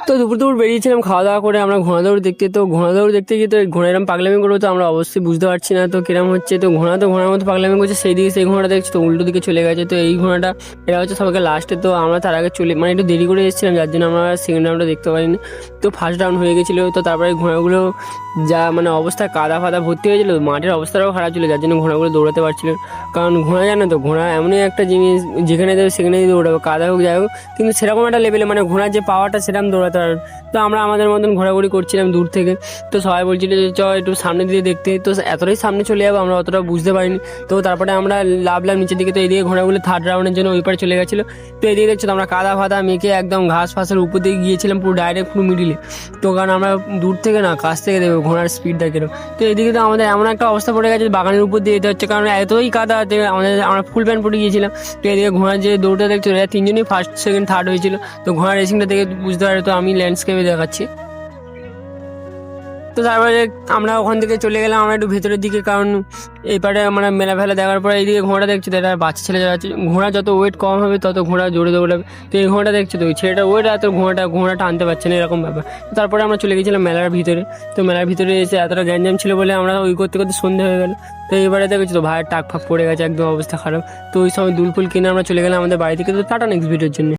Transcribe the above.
তো দুপুর দুপুর বেরিয়েছিলাম খাওয়া দাওয়া করে আমরা ঘোড়া দৌড় দেখতে। তো ঘোড়া দৌড় দেখতে গিয়ে তো ঘোড়া এরম পাগলামি করবো, তো আমরা অবশ্যই বুঝতে পারছি না তো কিরম হচ্ছে। তো ঘোড়ার মতো পাগলামি করছে, সেই দিকে সেই ঘোড়াটা দেখছি তো উল্টো দিকে চলে গেছে। তো এই ঘোড়াটা এটা হচ্ছে সবাইকে লাস্টে। তো আমরা তার আগে মানে একটু দেরি করে এসেছিলাম, যার জন্য আমরা সেকেন্ড রাউন্ডটা দেখতে পারিনি। তো ফার্স্ট রাউন্ড হয়ে গেছিলো। তো তারপরে ঘোড়াগুলো যা মানে অবস্থা কাদা ফাদা ভর্তি হয়েছিল, মাঠের অবস্থাটাও খারাপ ছিল, যার জন্য ঘোড়াগুলো দৌড়াতে পারছিল। কারণ ঘোড়া জানো তো, ঘোড়া এমনই একটা জিনিস যেখানে দেবে সেখানেই দৌড়াবে, কাদা হোক যাই হোক, কিন্তু সেরকম একটা লেভেলে মানে ঘোড়ার যে পাওয়ারটা সেরকম দৌড়াতে পারে। তো আমরা আমাদের মতন ঘোরাঘুরি করছিলাম দূর থেকে। তো সবাই বলছিল যে চ একটু সামনে দিয়ে দেখতে। তো এতটাই সামনে চলে যাবো আমরা অতটা বুঝতে পারিনি। তো তারপরে আমরা লাভলাম নিচের দিকে। তো এদিকে ঘোড়াগুলো থার্ড রাউন্ডের জন্য ওই পারে চলে গেছিলো। তো এদিকে দেখছো তো আমরা কাদা ফাদা মেখে একদম ঘাস ফাঁসের উপর দিকে গিয়েছিলাম, পুরো ডাইরেক্ট পুরো মিডিলে। তো কারণ আমরা দূর থেকে না কাছ থেকে দেবো ঘোড়ার স্পিডটা কিরকম। তো এদিকে তো আমাদের এমন একটা অবস্থা পড়ে গেছে, বাগানের উপর দিয়ে যেতে হচ্ছে, কারণ এতই কাদা আমরা ফুল প্যান্ট পরে গিয়েছিলাম। তো এদিকে ঘোড়ার যে দৌড়টা দেখছো, এরা তিনজনই ফার্স্ট সেকেন্ড থার্ড হয়েছিল। তো ঘোড়ার রেসিংটা দেখে বুঝতে পারে। তো আমি ল্যান্ডস্কেপে দেখাচ্ছি। তো তারপরে আমরা ওখান থেকে চলে গেলাম আমরা একটু ভেতরের দিকে, কারণ এপারে আমরা মেলা ফেলা দেখার পরে এইদিকে ঘোড়া দেখছি তো এটা বাচ্চা ছেলে যারা আছে, ঘোড়া যত ওয়েট কম হবে তত ঘোড়া জোরে দৌড়াবে। তো এই ঘোড়াটা দেখছি তো ওই ছেলেটা ওয়েট এত ঘোড়াটা আনতে পারছে না, এরকম ব্যাপার। তারপরে আমরা চলে গেছিলাম মেলার ভিতরে। তো মেলার ভিতরে এসে এতটা গ্যাঞ্জাম ছিল বলে আমরা ওই করতে করতে সন্ধে হয়ে গেল। তো এবারে দেখেছি তো ভাইয়ের টাক ফাঁক পড়ে গেছে, একদম অবস্থা খারাপ। তো ওই সময় দুলফুল কিনে আমরা চলে গেলাম আমাদের বাড়ি থেকে। তো টাটা নেক্সট ভিডিওর জন্য।